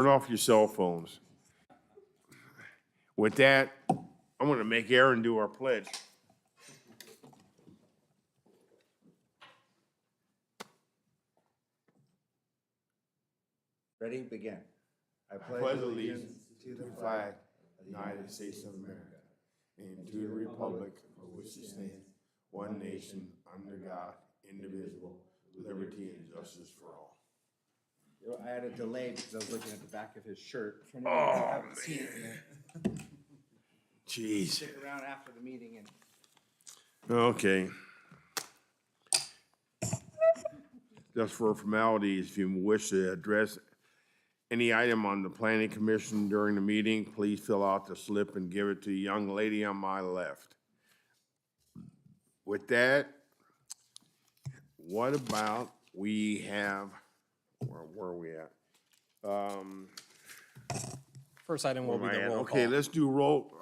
Turn off your cell phones. With that, I'm gonna make Aaron do our pledge. Ready? Begin. I Pledge allegiance to the flag of the United States of America and to the republic for which it stands, one nation, under God, indivisible, with liberty and justice for all. I had a delay because I was looking at the back of his shirt. Oh, man. Jeez. Stick around after the meeting and. Okay. Just for formalities, if you wish to address any item on the planning commission during the meeting, please fill out the slip and give it to the young lady on my left. With that, what about we have, where are we at? First item will be Where am the I at? roll Okay, call. let's do roll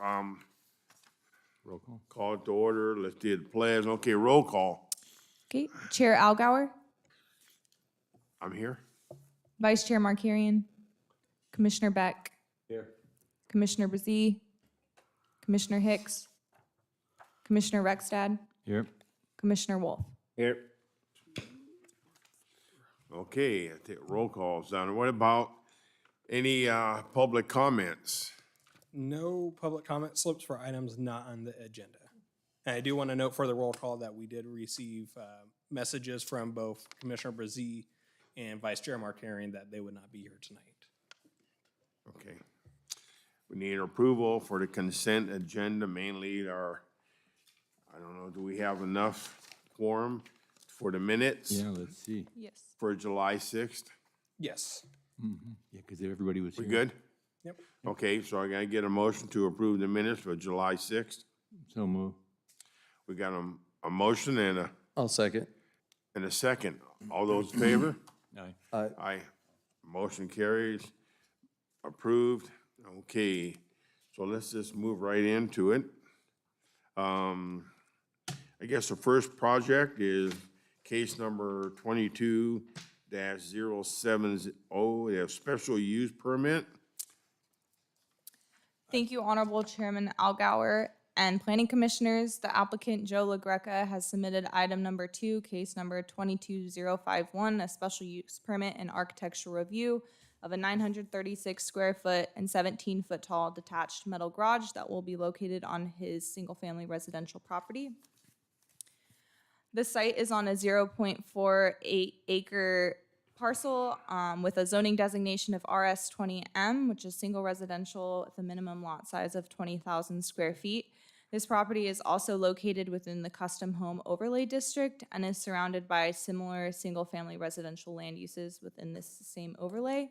Roll call. call it to order. Let's do the pledge. Okay, roll call. Okay, Chair Algauer, I'm here. Vice Chair Markarian, Commissioner Beck, Here. Commissioner Brzee, Commissioner Hicks, Commissioner Rexstad, Here. Commissioner Wolf. Here. Okay, I take roll calls down. What about any public comments? No public comment slips for items not on the agenda. And I do want to note for the roll call that we did receive messages from both Commissioner Brzee and Vice Chair Markarian that they would not be here tonight. Okay. We need approval for the consent agenda, mainly our, I don't know, do we have enough quorum for the minutes Yeah, let's see. Yes. for July 6th? Yes. Yeah, because everybody was We here. good? Yep. Okay, so I gotta get a motion to approve the minutes for July 6th. So move. We got a motion and I'll second. a second. All those in favor? Aye. Aye. Motion carries. Approved. Okay, so let's just move right into it. I guess the first project is case number 22-070. They have special use permit. Thank you, Honorable Chairman Algauer and Planning Commissioners. The applicant, Joe LaGreca, has submitted item number 2, case number 22051, a special use permit and architectural review of a 936 square foot and 17 foot tall detached metal garage that will be located on his single-family residential property. The site is on a 0.48 acre parcel with a zoning designation of RS20M, which is single residential with a minimum lot size of 20,000 square feet. This property is also located within the Custom Home Overlay District and is surrounded by similar single-family residential land uses within this same overlay.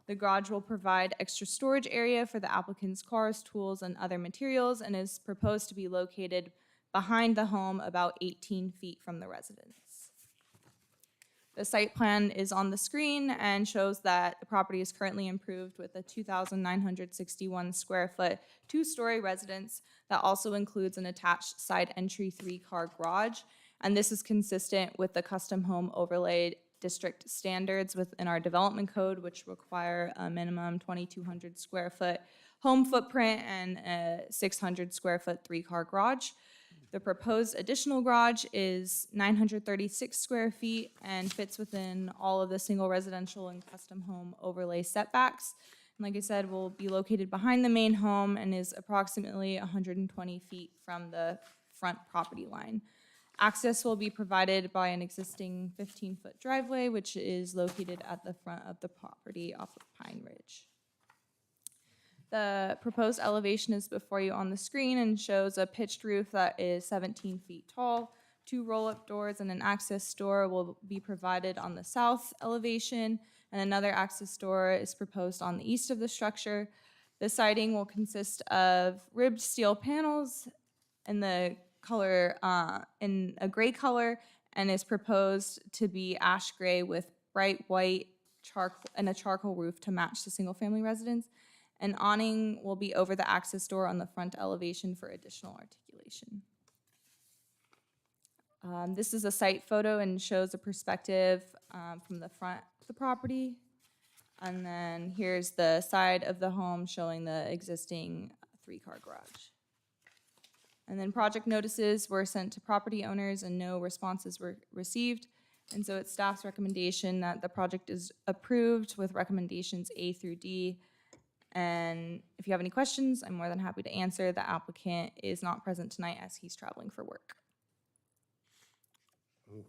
The garage will provide extra storage area for the applicant's cars, tools, and other materials and is proposed to be located behind the home about 18 feet from the residence. The site plan is on the screen and shows that the property is currently improved with a 2,961 square foot, 2-story residence that also includes an attached side entry 3-car garage. And this is consistent with the Custom Home Overlay District standards within our development code, which require a minimum 2,200 square foot home footprint and a 600 square foot 3-car garage. The proposed additional garage is 936 square feet and fits within all of the single residential and custom home overlay setbacks. And like I said, will be located behind the main home and is approximately 120 feet from the front property line. Access will be provided by an existing 15-foot driveway, which is located at the front of the property off of Pine Ridge. The proposed elevation is before you on the screen and shows a pitched roof that is 17 feet tall. 2 roll-up doors and an access door will be provided on the south elevation, and another access door is proposed on the east of the structure. The siding will consist of ribbed steel panels in the color, in a gray color, and is proposed to be ash gray with bright white charcoal and a charcoal roof to match the single-family residence. An awning will be over the access door on the front elevation for additional articulation. This is a site photo and shows a perspective from the front of the property. And then here's the side of the home showing the existing 3-car garage. And then project notices were sent to property owners and no responses were received. And so it's staff's recommendation that the project is approved with recommendations A through D. And if you have any questions, I'm more than happy to answer. The applicant is not present tonight as he's traveling for work.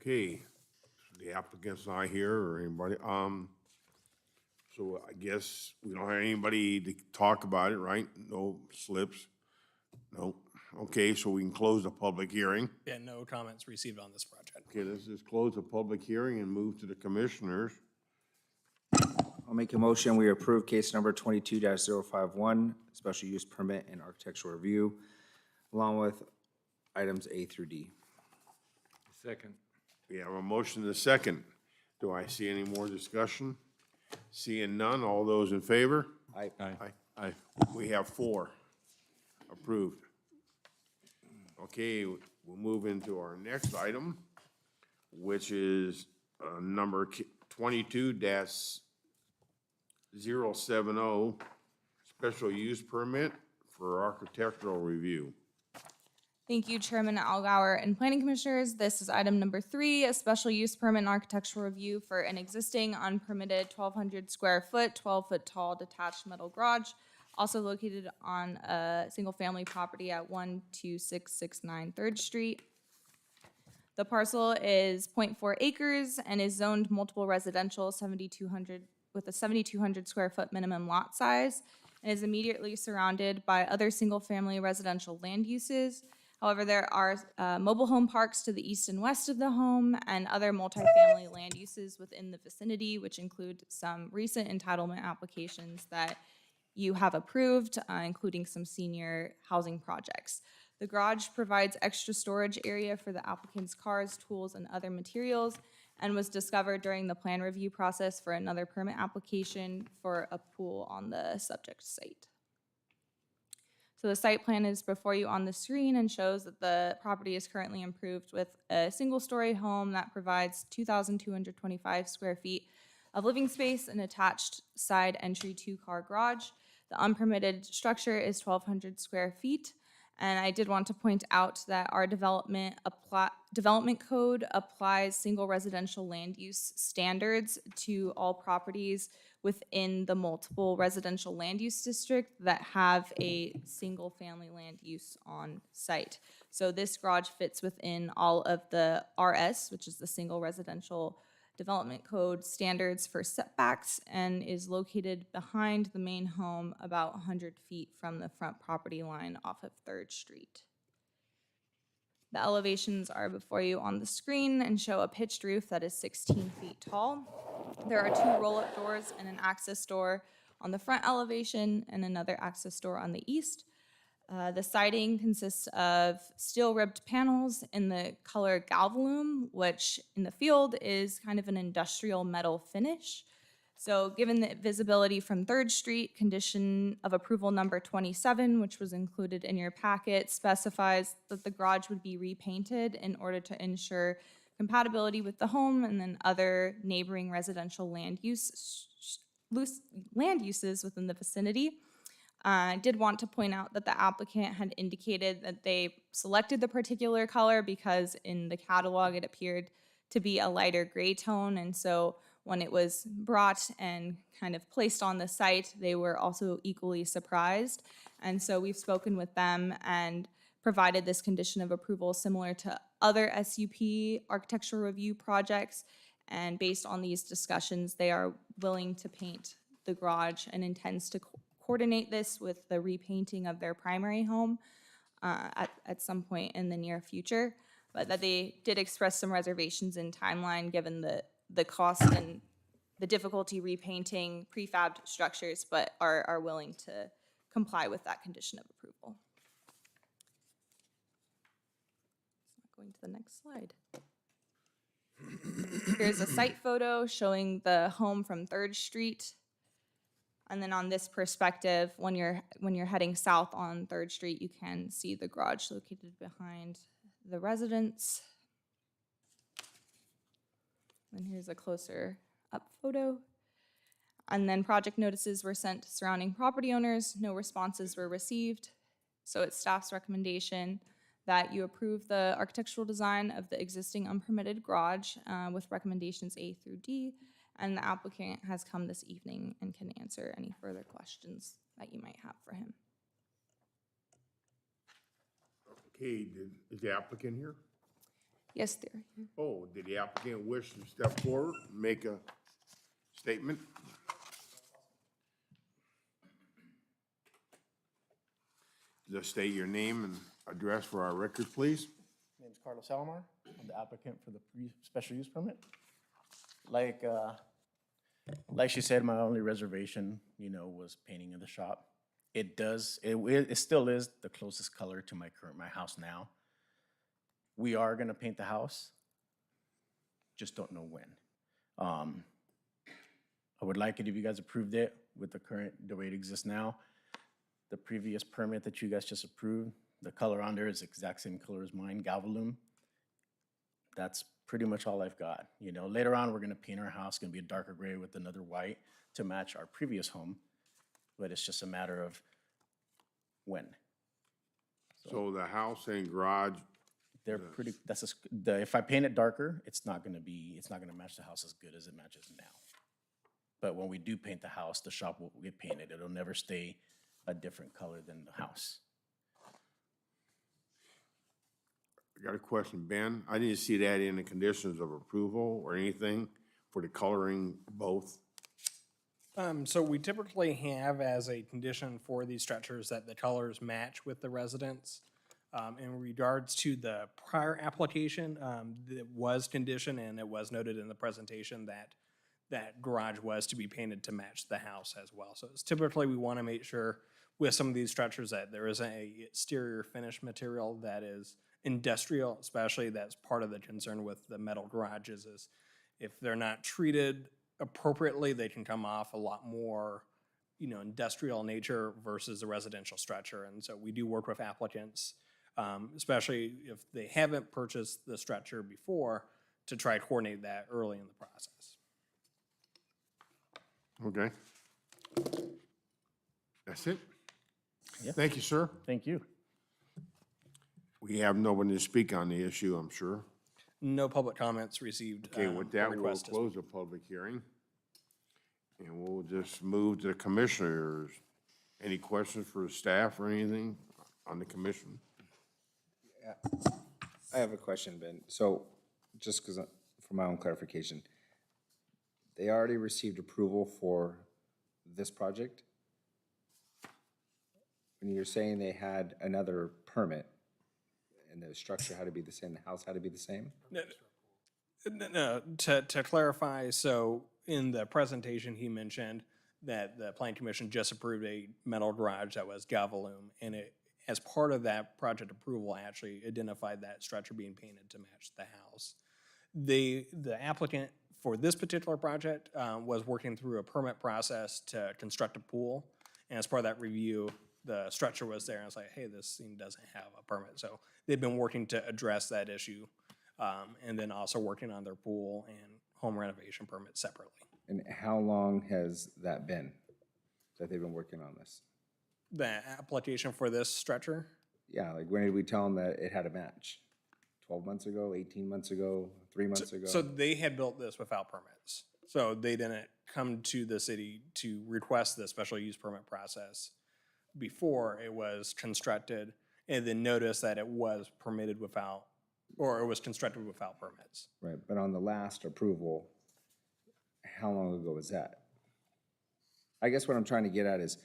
Okay, the applicant's not here or anybody, so I guess we don't have anybody to talk about it, right? No slips? No. Okay, so we can close the public hearing. Yeah, no comments received on this project. Okay, let's just close the public hearing and move to the commissioners. I'll make a motion, we approve case number 22-051, special use permit and architectural review, along with items A through D. Second. We have a motion and a second. Do I see any more discussion? Seeing none, all those in favor? Aye. Aye. We have 4 approved. Okay, we'll move into our next item, which is number 22-070, special use permit for architectural review. Thank you, Chairman Allgauer and Planning Commissioners. This is item number 3, a special use permit and architectural review for an existing unpermitted 1,200 square foot, 12-foot tall detached metal garage, also located on a single-family property at 12669 3rd Street. The parcel is 0.4 acres and is zoned multiple residential, 7,200 with a 7,200 square foot minimum lot size, and is immediately surrounded by other single-family residential land uses. However, there are mobile home parks to the east and west of the home and other multifamily land uses within the vicinity, which include some recent entitlement applications that you have approved, including some senior housing projects. The garage provides extra storage area for the applicant's cars, tools, and other materials, and was discovered during the plan review process for another permit application for a pool on the subject site. So the site plan is before you on the screen and shows that the property is currently improved with a single-story home that provides 2,225 square feet of living space and attached side entry 2-car garage. The unpermitted structure is 1,200 square feet. And I did want to point out that our development code applies single residential land use standards to all properties within the multiple residential land use district that have a single family land use on site. So this garage fits within all of the RS, which is the single residential development code standards for setbacks, and is located behind the main home about 100 feet from the front property line off of 3rd Street. The elevations are before you on the screen and show a pitched roof that is 16 feet tall. There are 2 roll-up doors and an access door on the front elevation and another access door on the east. The siding consists of steel-ribbed panels in the color galvalume, which in the field is kind of an industrial metal finish. So given the visibility from 3rd Street, condition of approval number 27, which was included in your packet, specifies that the garage would be repainted in order to ensure compatibility with the home and then other neighboring residential land uses within the vicinity. I did want to point out that the applicant had indicated that they selected the particular color because in the catalog it appeared to be a lighter gray tone, and so when it was brought and kind of placed on the site, they were also equally surprised. And so we've spoken with them and provided this condition of approval similar to other SUP architectural review projects, and based on these discussions, they are willing to paint the garage and intends to coordinate this with the repainting of their primary home at some point in the near future, but that they did express some reservations in timeline given the cost and the difficulty repainting prefabbed structures, but are willing to comply with that condition of approval. Going to the next slide. Here's a site photo showing the home from 3rd Street. And then on this perspective, when you're heading south on 3rd Street, you can see the garage located behind the residence. And here's a closer up photo. And then project notices were sent to surrounding property owners. No responses were received. So it's staff's recommendation that you approve the architectural design of the existing unpermitted garage with recommendations A through D. And the applicant has come this evening and can answer any further questions that you might have for him. Okay, is the applicant here? Yes, they're here. Oh, did the applicant wish to step forward, and make a statement? Just state your name and address for our record, please. My name's Carlos Salomar. I'm the applicant for the special use permit. Like she said, my only reservation, was painting of the shop. It still is the closest color to my house now. We are gonna paint the house, just don't know when. I would like it if you guys approved it with the way it exists now. The previous permit that you guys just approved, the color on there is the exact same color as mine, Galvalume. That's pretty much all I've got. Later on, we're gonna paint our house, gonna be a darker gray with another white to match our previous home, but it's just a matter of when. So the house and garage, They're pretty, if I paint it darker, it's not gonna match the house as good as it matches now. But when we do paint the house, the shop will get painted. It'll never stay a different color than the house. I got a question, Ben. I didn't see that in the conditions of approval or anything for the coloring both. So we typically have as a condition for these structures that the colors match with the residence. In regards to the prior application, it was conditioned and it was noted in the presentation that that garage was to be painted to match the house as well. So it's typically we want to make sure with some of these structures that there is a exterior finish material that is industrial, especially that's part of the concern with the metal garages is if they're not treated appropriately, they can come off a lot more, industrial nature versus a residential structure. And so we do work with applicants, especially if they haven't purchased the structure before, to try to coordinate that early in the process. Okay. That's it? Yeah. Thank you, sir. Thank you. We have no one to speak on the issue, I'm sure. No public comments received. Okay, with that, we'll request as well. close the public hearing. And we'll just move to the commissioners. Any questions for staff or anything on the commission? I have a question, Ben. So, just because, for my own clarification, they already received approval for this project? When you're saying they had another permit, and the structure had to be the same, the house had to be the same? No, to clarify, so in the presentation, he mentioned that the Planning Commission just approved a metal garage that was Galvalume, and it, as part of that project approval, actually identified that structure being painted to match the house. The applicant for this particular project was working through a permit process to construct a pool, and as part of that review, the structure was there, and I was like, hey, this thing doesn't have a permit. So they've been working to address that issue, and then also working on their pool and home renovation permit separately. And how long has that been that they've been working on this? The application for this structure, Yeah, like when did we tell them that it had a match? 12 months ago, 18 months ago, 3 months ago? so they had built this without permits. So they didn't come to the city to request the special use permit process before it was constructed, and then notice that it was permitted without, or it was constructed without permits. Right, but on the last approval, how long ago was that? I guess what I'm trying to get at is,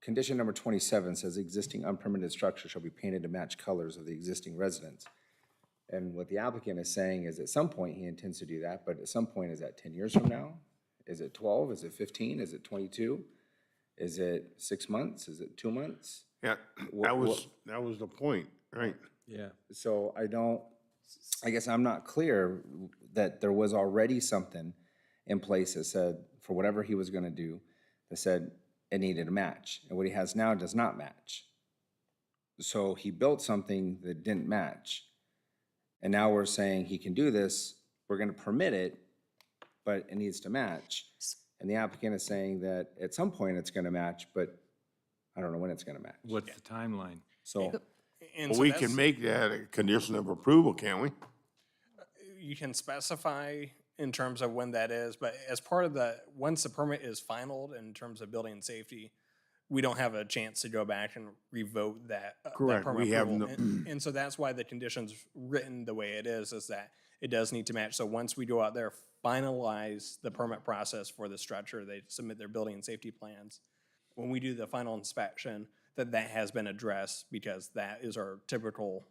condition number 27 says existing unpermitted structure shall be painted to match colors of the existing residence. And what the applicant is saying is at some point he intends to do that, but at some point, is that 10 years from now? Is it 12? Is it 15? Is it 22? Is it 6 months? Is it 2 months? Yeah, that was the point, right? Yeah. So I guess I'm not clear that there was already something in place that said, for whatever he was gonna do, that said it needed a match. And what he has now does not match. So he built something that didn't match. And now we're saying he can do this, we're gonna permit it, but it needs to match. And the applicant is saying that at some point it's gonna match, but I don't know when it's gonna match. What's the timeline? So, And Well, so we that's- can make that a condition of approval, can't we? You can specify in terms of when that is, but as part of the, once the permit is finalized in terms of building and safety, we don't have a chance to go back and revote that. That Correct. permit We have approval. no- And so that's why the condition's written the way it is that it does need to match. So once we go out there, finalize the permit process for the structure, they submit their building and safety plans. When we do the final inspection, that has been addressed because that is our typical,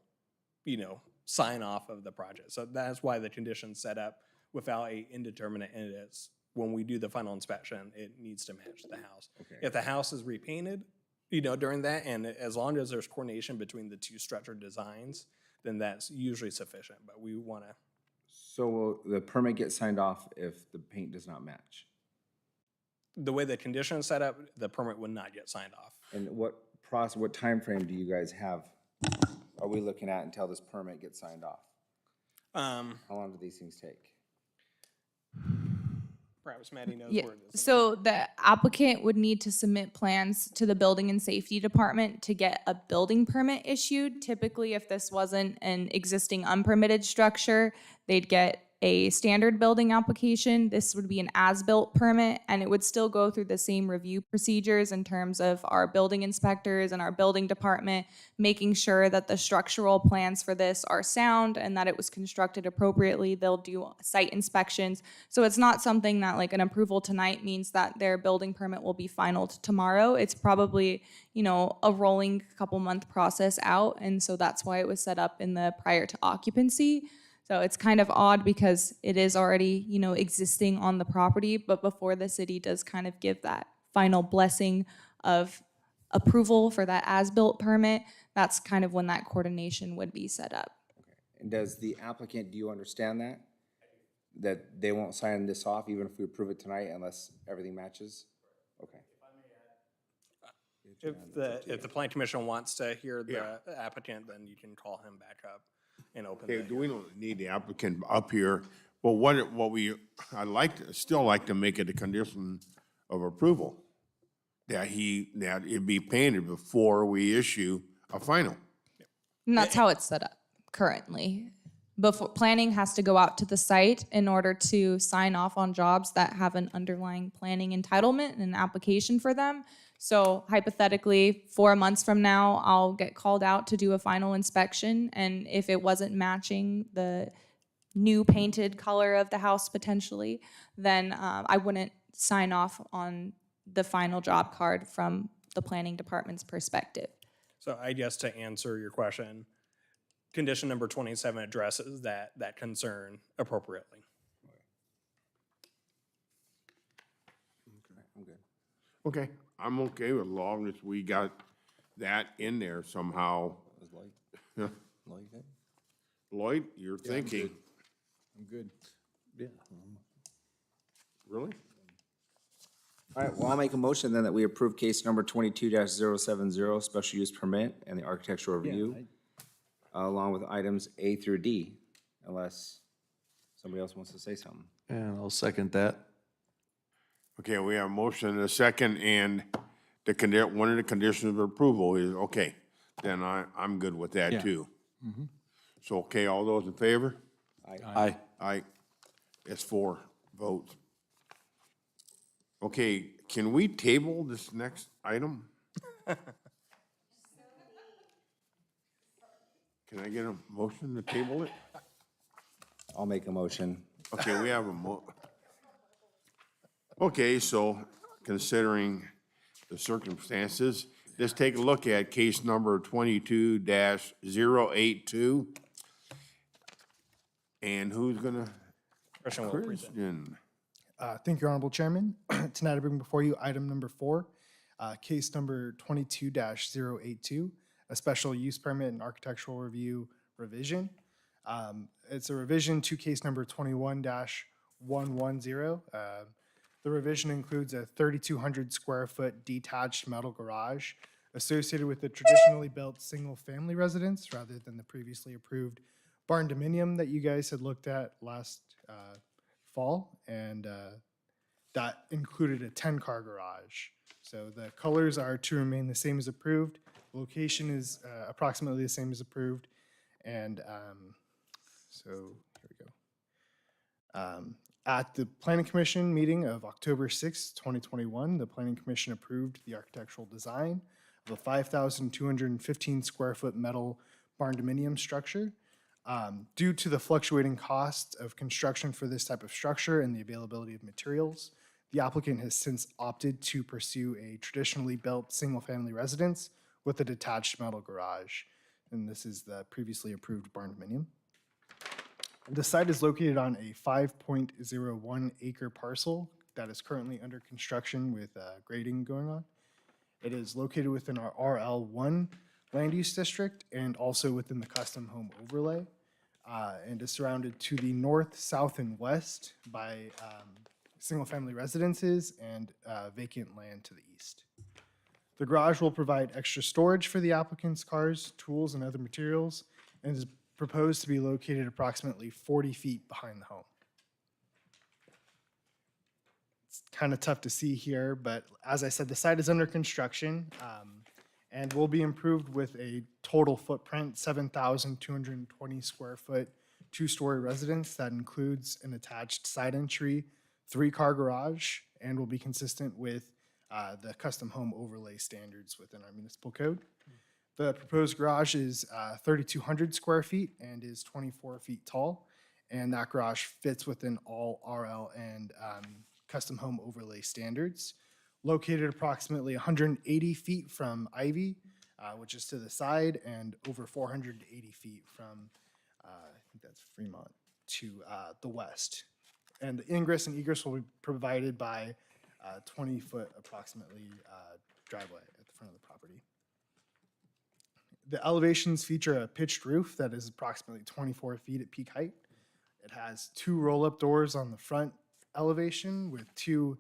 sign off of the project. So that's why the condition's set up without a indeterminate end. It's when we do the final inspection, it needs to match the house. Okay. If the house is repainted, during that, and as long as there's coordination between the two structure designs, then that's usually sufficient. But we want to, so will the permit get signed off if the paint does not match? the way the condition is set up, the permit would not get signed off. And what timeframe do you guys have, are we looking at until this permit gets signed off? How long do these things take? Perhaps Maddie knows Yeah, where it is. so the applicant would need to submit plans to the building and safety department to get a building permit issued. Typically, if this wasn't an existing unpermitted structure, they'd get a standard building application. This would be an as-built permit, and it would still go through the same review procedures in terms of our building inspectors and our building department, making sure that the structural plans for this are sound and that it was constructed appropriately. They'll do site inspections. So it's not something that like an approval tonight means that their building permit will be finalized tomorrow. It's probably, a rolling couple month process out. And so that's why it was set up in the prior to occupancy. So it's kind of odd because it is already, existing on the property, but before the city does kind of give that final blessing of approval for that as-built permit, that's kind of when that coordination would be set up. And does the applicant, do you understand that? That they won't sign this off even if we approve it tonight unless everything matches? Okay. If the plan commission wants to hear the applicant, then you can call him back up and open Okay, the. do we don't need the applicant up here? But still like to make it a condition of approval. That it be painted before we issue a final. And that's how it's set up currently. Before, planning has to go out to the site in order to sign off on jobs that have an underlying planning entitlement and an application for them. So hypothetically, 4 months from now, I'll get called out to do a final inspection, and if it wasn't matching the new painted color of the house potentially, then I wouldn't sign off on the final job card from the planning department's perspective. So I guess to answer your question, condition number 27 addresses that concern appropriately. I'm good. Okay, I'm okay as long as we got that in there somehow. Lloyd, you're thinking, I'm good. Yeah. really? All right, well, I'll make a motion then that we approve case number 22-070, special use permit and the architectural review, along with items A through D, unless somebody else wants to say something. And I'll second that. Okay, we have a motion and a second, and one of the conditions of approval is, okay, then I'm good with that Yeah. too. So, okay, all those in favor? Aye. Aye. It's 4 votes. Okay, can we table this next item? Can I get a motion to table it? I'll make a motion. Okay, we have okay, so considering the circumstances, let's take a look at case number 22-082. And who's gonna? Christian will present. Christian. Thank you, Honorable Chairman. Tonight I bring before you item number 4, case number 22-082, a special use permit and architectural review revision. It's a revision to case number 21-110. The revision includes a 3,200 square foot detached metal garage associated with the traditionally built single-family residence rather than the previously approved barn dominium that you guys had looked at last fall, and that included a 10-car garage. So the colors are to remain the same as approved. Location is approximately the same as approved, and so here we go. At the Planning Commission meeting of October 6, 2021, the Planning Commission approved the architectural design of a 5,215 square foot metal barn dominium structure. Due to the fluctuating cost of construction for this type of structure and the availability of materials, the applicant has since opted to pursue a traditionally built single-family residence with a detached metal garage. And this is the previously approved barn dominium. The site is located on a 5.01 acre parcel that is currently under construction with grading going on. It is located within our RL1 land use district and also within the custom home overlay, and is surrounded to the north, south, and west by single-family residences and vacant land to the east. The garage will provide extra storage for the applicant's cars, tools, and other materials, and is proposed to be located approximately 40 feet behind the home. It's kind of tough to see here, but as I said, the site is under construction and will be improved with a total footprint, 7,220 square foot, 2-story residence that includes an attached side entry, 3-car garage, and will be consistent with the custom home overlay standards within our municipal code. The proposed garage is 3,200 square feet and is 24 feet tall, and that garage fits within all RL and custom home overlay standards. Located approximately 180 feet from Ivy, which is to the side, and over 480 feet from, I think that's Fremont, to the west. And the ingress and egress will be provided by 20-foot approximately driveway at the front of the property. The elevations feature a pitched roof that is approximately 24 feet at peak height. It has 2 roll-up doors on the front elevation with 2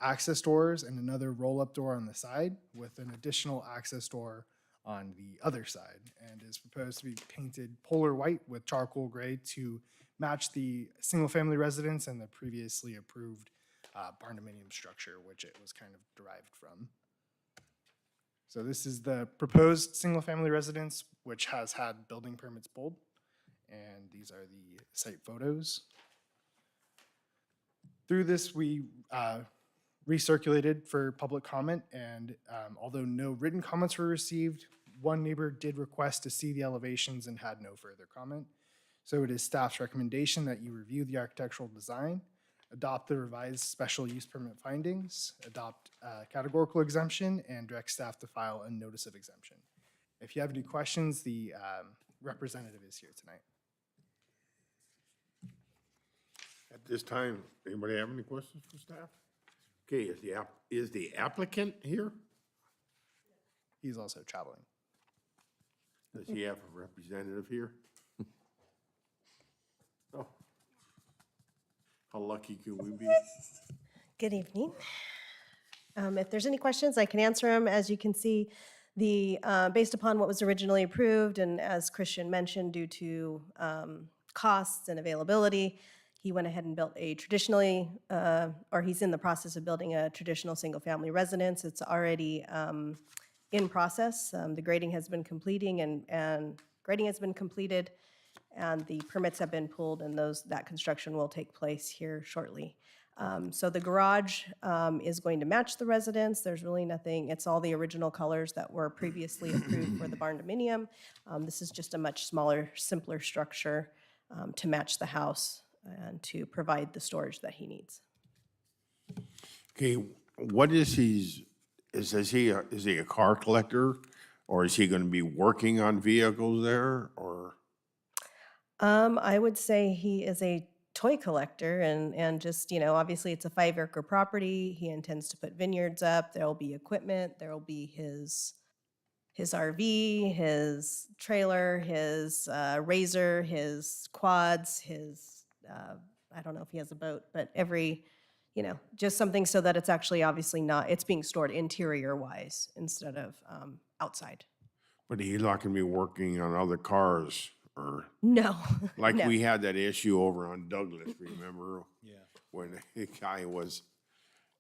access doors and another roll-up door on the side with an additional access door on the other side, and is proposed to be painted polar white with charcoal gray to match the single-family residence and the previously approved barn dominium structure, which it was kind of derived from. So this is the proposed single-family residence, which has had building permits pulled, and these are the site photos. Through this, we recirculated for public comment, and although no written comments were received, one neighbor did request to see the elevations and had no further comment. So it is staff's recommendation that you review the architectural design, adopt the revised special use permit findings, adopt categorical exemption, and direct staff to file a notice of exemption. If you have any questions, the representative is here tonight. At this time, anybody have any questions for staff? Okay, is the applicant here? He's also traveling. Does he have a representative here? Oh. How lucky could we be? Good evening. If there's any questions, I can answer them. As you can see, based upon what was originally approved, and as Christian mentioned, due to costs and availability, he went ahead and built a or he's in the process of building a traditional single-family residence. It's already in process. The grading has been completed, and the permits have been pulled, and that construction will take place here shortly. So the garage is going to match the residence. There's really nothing, it's all the original colors that were previously approved for the barn dominium. This is just a much smaller, simpler structure to match the house and to provide the storage that he needs. Okay, what is is he a car collector, or is he gonna be working on vehicles there, or? I would say he is a toy collector and just, obviously it's a 5-acre property. He intends to put vineyards up. There'll be equipment. There'll be his RV, his trailer, his RZR, his quads, I don't know if he has a boat, but just something so that it's actually obviously it's being stored interior-wise instead of outside. But he's not gonna be working on other cars, or No. like no. we had that issue over on Douglas, remember? Yeah. when the guy was,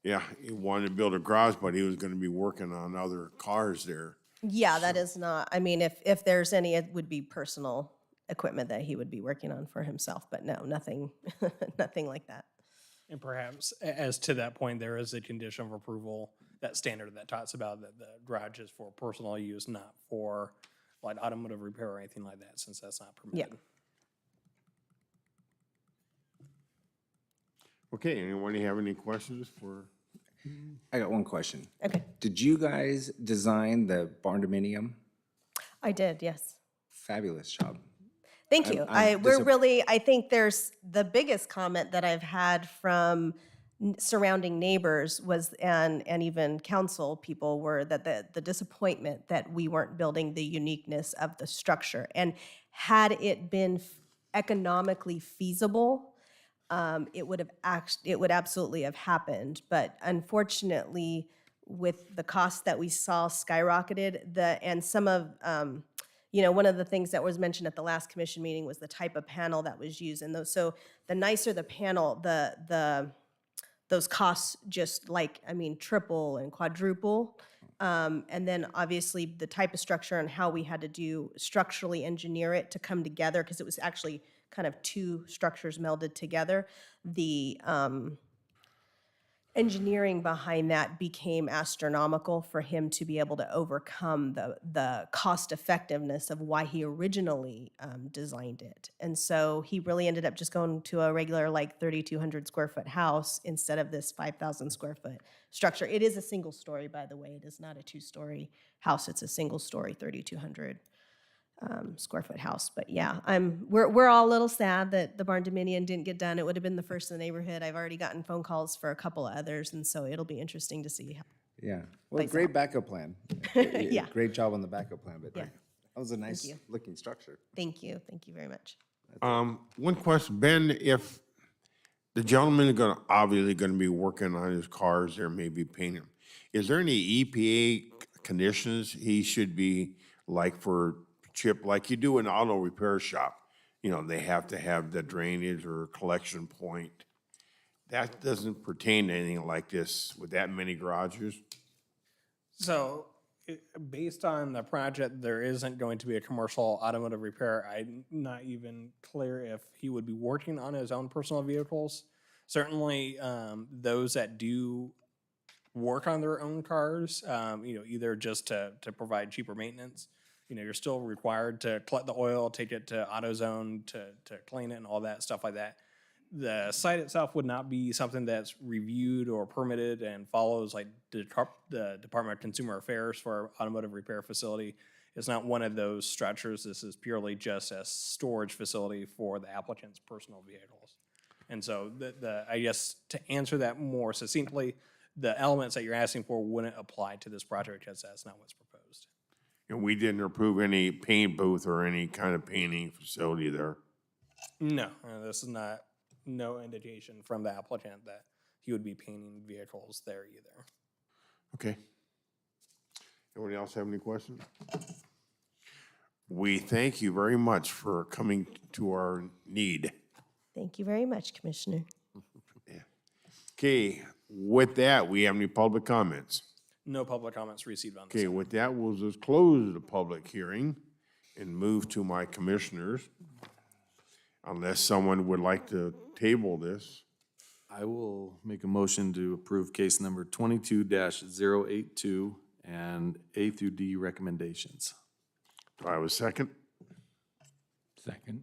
yeah, he wanted to build a garage, but he was gonna be working on other cars there. Yeah, that is not, I mean, if there's any, it would be personal equipment that he would be working on for himself, but no, nothing, nothing like that. And perhaps as to that point, there is a condition of approval, that standard that talks about that the garage is for personal use, not for like automotive repair or anything like that, since that's not permitted. Okay, anyone have any questions for? I got one question. Okay, Did you guys design the barn dominium? I did, yes. Fabulous job. Thank you. I think there's, the biggest comment that I've had from surrounding neighbors was, and even council people, were that the disappointment that we weren't building the uniqueness of the structure. And had it been economically feasible, it would absolutely have happened. But unfortunately, with the cost that we saw skyrocketed, and some of, one of the things that was mentioned at the last commission meeting was the type of panel that was used. And those, so the nicer the panel, those costs just triple and quadruple. And then obviously the type of structure and how we had to do structurally engineer it to come together, because it was actually kind of two structures melded together. The engineering behind that became astronomical for him to be able to overcome the cost effectiveness of why he originally designed it. And so he really ended up just going to a regular 3,200 square foot house instead of this 5,000 square foot structure. It is a single story, by the way. It is not a 2-story house. It's a single story, 3,200 square foot house. But yeah, we're all a little sad that the barn dominium didn't get done. It would have been the first in the neighborhood. I've already gotten phone calls for a couple of others, and so it'll be interesting to see. Yeah. Well, Plays great out. backup plan. Yeah. Great job on the backup plan, but Yeah. that was a nice you. looking structure. Thank you very much. One question, Ben, if the gentleman is obviously gonna be working on his cars there, maybe painting them, is there any EPA conditions he should be for chip, like you do in an auto repair shop? They have to have the drainage or collection point. That doesn't pertain to anything like this with that many garages? So, based on the project, there isn't going to be a commercial automotive repair. I'm not even clear if he would be working on his own personal vehicles. Certainly, those that do work on their own cars, either just to provide cheaper maintenance, you're still required to collect the oil, take it to AutoZone to clean it and all that stuff like that. The site itself would not be something that's reviewed or permitted and follows the Department of Consumer Affairs for our automotive repair facility. It's not one of those structures. This is purely just a storage facility for the applicant's personal vehicles. And so I guess to answer that more succinctly, the elements that you're asking for wouldn't apply to this project because that's not what's proposed. And we didn't approve any paint booth or any kind of painting facility there? No, this is no indication from the applicant that he would be painting vehicles there either. Okay. Anyone else have any questions? We thank you very much for coming to our need. Thank you very much, Commissioner. Okay, with that, we have any public comments? No public comments received on this. Okay, with that, we'll just close the public hearing and move to my commissioners. Unless someone would like to table this. I will make a motion to approve case number 22-082 and A through D recommendations. Do I have a second? Second.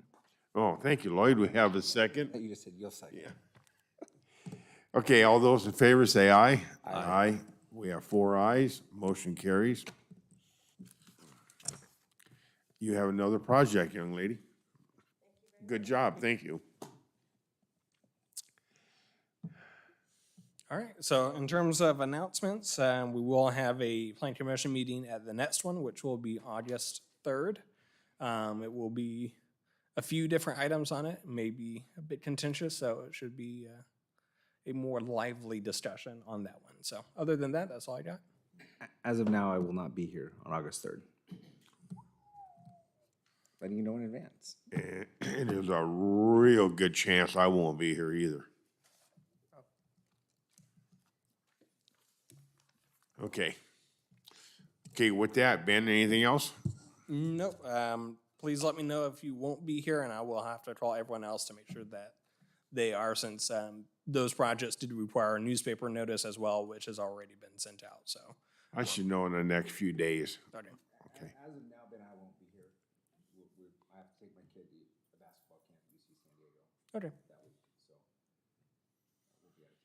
Oh, thank you, Lloyd. We have a second. You just said you'll second. Okay, all those in favor say aye. Aye. We have 4 ayes. Motion carries. You have another project, young lady. Good job, thank you. All right, so in terms of announcements, we will have a plan commission meeting at the next one, which will be August 3rd. It will be a few different items on it, maybe a bit contentious, so it should be a more lively discussion on that one. So other than that, that's all I got. As of now, I will not be here on August 3rd. Letting you know in advance. And there's a real good chance I won't be here either. Okay. Okay, with that, Ben, anything else? Nope. Please let me know if you won't be here, and I will have to call everyone else to make sure that they are, since those projects did require a newspaper notice as well, which has already been sent out, so. I should know in the next few days. Okay. Okay. As of now, Ben, I won't be here. I have to take my kid to the basketball camp at UC San Diego Okay. that week, so we'll be out of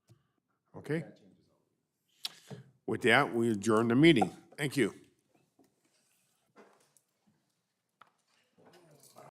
town. Okay. That changes all. With that, we adjourn the meeting. Thank you.